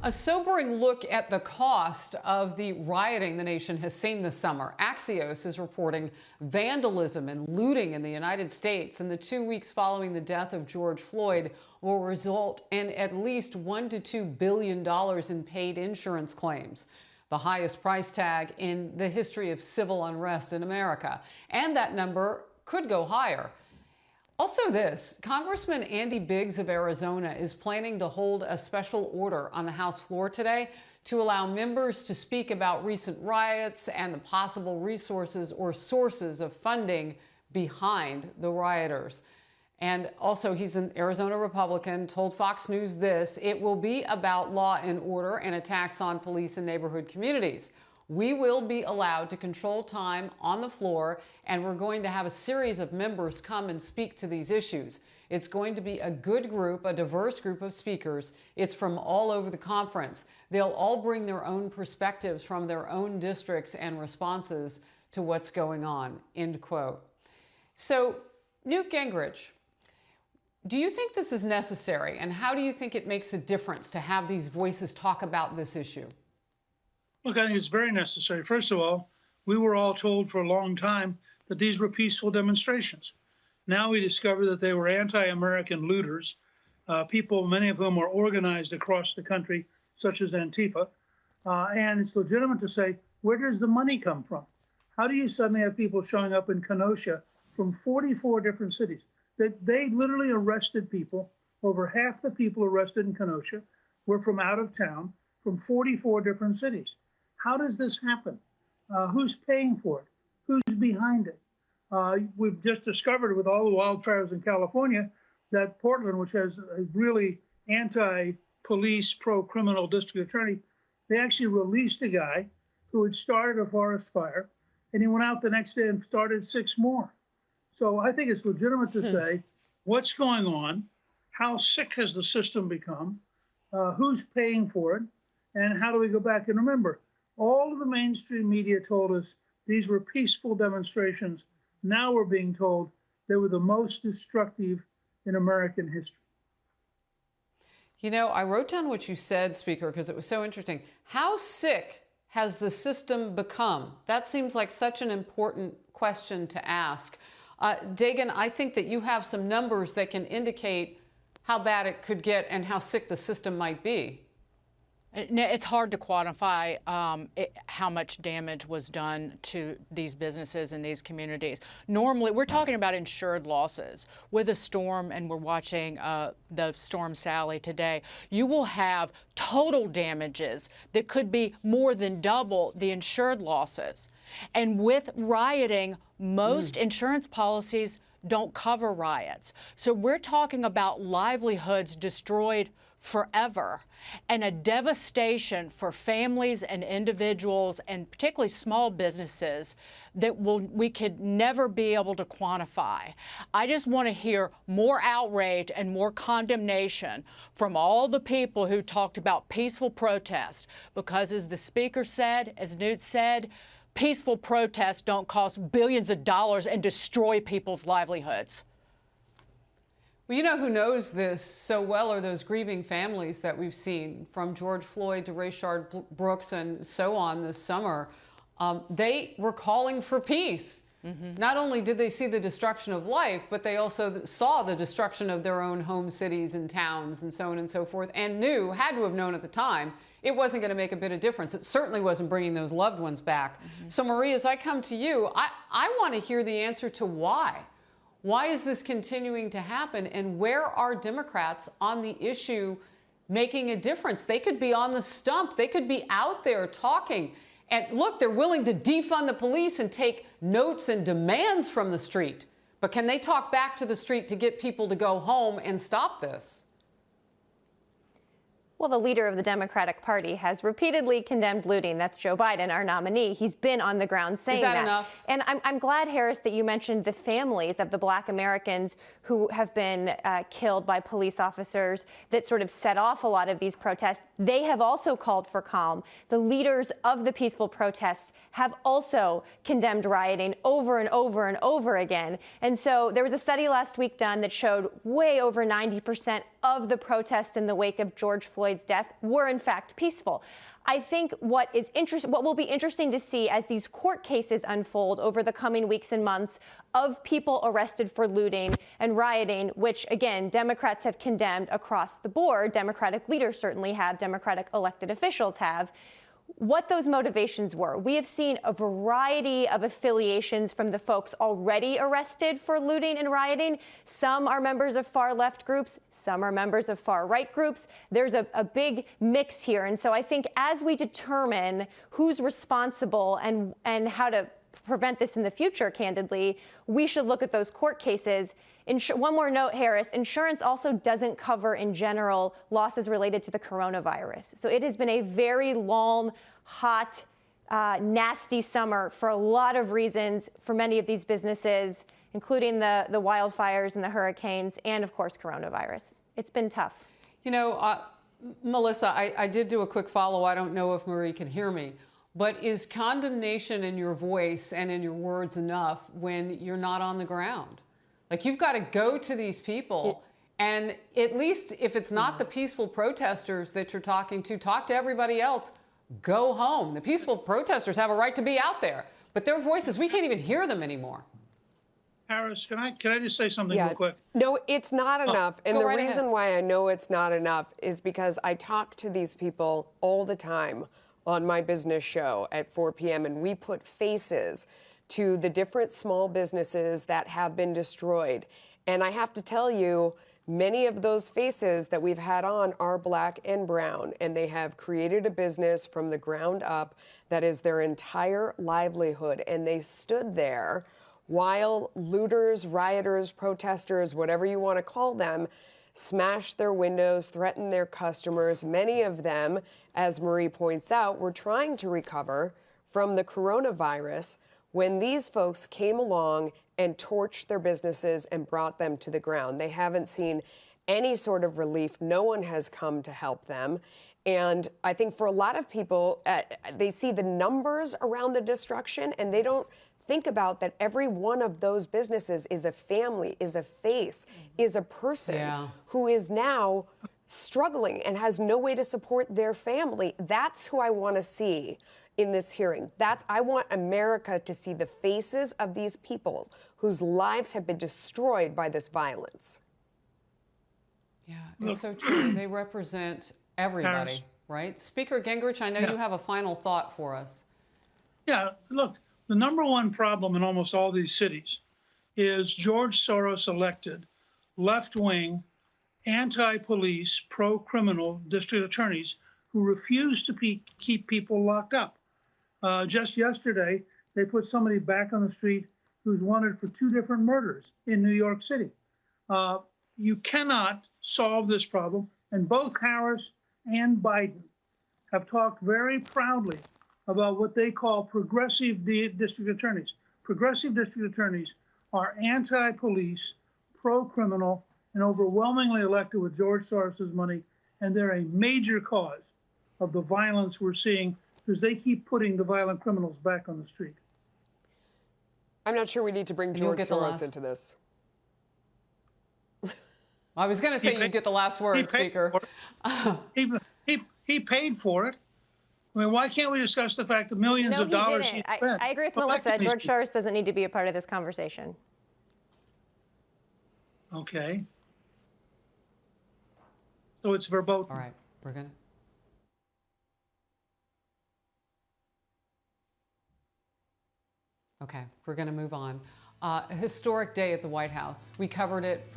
A sobering look at the cost of the rioting the nation has seen this summer. Axios is reporting vandalism and looting in the United States in the 2 weeks following the death of George Floyd will result in at least $1 to $2 billion in paid insurance claims, the highest price tag in the history of civil unrest in America. And that number could go higher. Also this, Congressman Andy Biggs of Arizona is planning to hold a special order on the House floor today to allow members to speak about recent riots and the possible resources or sources of funding behind the rioters. And also, he's an Arizona Republican, told Fox News this: it will be about law and order and attacks on police and neighborhood communities. We will be allowed to control time on the floor, and we're going to have a series of members come and speak to these issues. It's going to be a good group, a diverse group of speakers. It's from all over the conference. They'll all bring their own perspectives from their own districts and responses to what's going on, end quote. So, Newt Gingrich, do you think this is necessary, and how do you think it makes a difference to have these voices talk about this issue? Look, I think it's very necessary. First of all, we were all told for a long time that these were peaceful demonstrations. Now we discover that they were anti-American looters, people, many of whom are organized across the country, such as Antifa. And it's legitimate to say, where does the money come from? How do you suddenly have people showing up in Kenosha from 44 different cities? They literally arrested people. Over half the people arrested in Kenosha were from out of town, from 44 different cities. How does this happen? Who's paying for it? Who's behind it? We've just discovered with all the wildfires in California that Portland, which has a really anti-police, pro-criminal district attorney, they actually released a guy who had started a forest fire, and he went out the next day and started 6 more. So I think it's legitimate to say, what's going on? How sick has the system become? Who's paying for it? And how do we go back? And remember, all of the mainstream media told us these were peaceful demonstrations. Now we're being told they were the most destructive in American history. You know, I wrote down what you said, Speaker, because it was so interesting. How sick has the system become? That seems like such an important question to ask. Dagan, I think that you have some numbers that can indicate how bad it could get and how sick the system might be. It's hard to quantify how much damage was done to these businesses and these communities. Normally, we're talking about insured losses. With a storm, and we're watching the Storm Sally today, you will have total damages that could be more than double the insured losses. And with rioting, most insurance policies don't cover riots. So we're talking about livelihoods destroyed forever, and a devastation for families and individuals, and particularly small businesses, that we could never be able to quantify. I just want to hear more outrage and more condemnation from all the people who talked about peaceful protest, because as the Speaker said, as Newt said, peaceful protests don't cost billions of dollars and destroy people's livelihoods. Well, you know who knows this so well are those grieving families that we've seen, from George Floyd to Rayshard Brooks and so on this summer. They were calling for peace. Not only did they see the destruction of life, but they also saw the destruction of their own home cities and towns and so on and so forth, and had to have known at the time it wasn't going to make a bit of difference. It certainly wasn't bringing those loved ones back. So, Marie, as I come to you, I want to hear the answer to why. Why is this continuing to happen, and where are Democrats on the issue making a difference? They could be on the stump. They could be out there talking. And look, they're willing to defund the police and take notes and demands from the street. But can they talk back to the street to get people to go home and stop this? Well, the leader of the Democratic Party has repeatedly condemned looting. That's Joe Biden, our nominee. He's been on the ground saying that. Is that enough? And I'm glad, Harris, that you mentioned the families of the Black Americans who have been killed by police officers that sort of set off a lot of these protests. They have also called for calm. The leaders of the peaceful protests have also condemned rioting over and over and over again. And so there was a study last week done that showed way over 90% of the protests in the wake of George Floyd's death were in fact peaceful. I think what will be interesting to see as these court cases unfold over the coming weeks and months of people arrested for looting and rioting, which again, Democrats have condemned across the board. Democratic leaders certainly have, Democratic elected officials have. What those motivations were. We have seen a variety of affiliations from the folks already arrested for looting and rioting. Some are members of far left groups, some are members of far right groups. There's a big mix here. And so I think as we determine who's responsible and how to prevent this in the future, candidly, we should look at those court cases. One more note, Harris, insurance also doesn't cover, in general, losses related to the coronavirus. So it has been a very long, hot, nasty summer for a lot of reasons for many of these businesses, including the wildfires and the hurricanes, and of course, coronavirus. It's been tough. You know, Melissa, I did do a quick follow. I don't know if Marie can hear me. But is condemnation in your voice and in your words enough when you're not on the ground? Like, you've got to go to these people, and at least if it's not the peaceful protesters that you're talking to, talk to everybody else. Go home. The peaceful protesters have a right to be out there, but their voices, we can't even hear them anymore. Harris, can I just say something real quick? No, it's not enough. And the right reason ahead. why I know it's not enough is because I talk to these people all the time on my business show at 4 p.m. and we put faces to the different small businesses that have been destroyed. And I have to tell you, many of those faces that we've had on are black and brown, and they have created a business from the ground up that is their entire livelihood. And they stood there while looters, rioters, protesters, whatever you want to call them, smashed their windows, threatened their customers. Many of them, as Marie points out, were trying to recover from the coronavirus when these folks came along and torched their businesses and brought them to the ground. They haven't seen any sort of relief. No one has come to help them. And I think for a lot of people, they see the numbers around the destruction and they don't think about that every one of those businesses is a family, is a face, is a person who is now struggling and has no way to support their family. That's who I want to see in this hearing. I want America to see the faces of these people whose lives have been destroyed by this violence. Yeah, it's so true. They represent everybody, Harris. right? Speaker Gingrich, I know you have a final thought for us. Yeah, look, the number one problem in almost all these cities is George Soros elected left-wing, anti-police, pro-criminal district attorneys who refuse to keep people locked up. Just yesterday, they put somebody back on the street who's wanted for 2 different murders in New York City. You cannot solve this problem, and both Harris and Biden have talked very proudly about what they call progressive district attorneys. Progressive district attorneys are anti-police, pro-criminal, and overwhelmingly elected with George Soros's money, and they're a major cause of the violence we're seeing because they keep putting the violent criminals back on the street. I'm not sure we need to bring George Soros into this. I was going to say you get the last word, Speaker. He paid for it. I mean, why can't we discuss the fact that millions of dollars he spent? I agree with Melissa. George Soros doesn't need to be a part of this conversation. Okay. So it's verboten. All right, we're going to. Okay, we're going to move on. A historic day at the White House. We covered it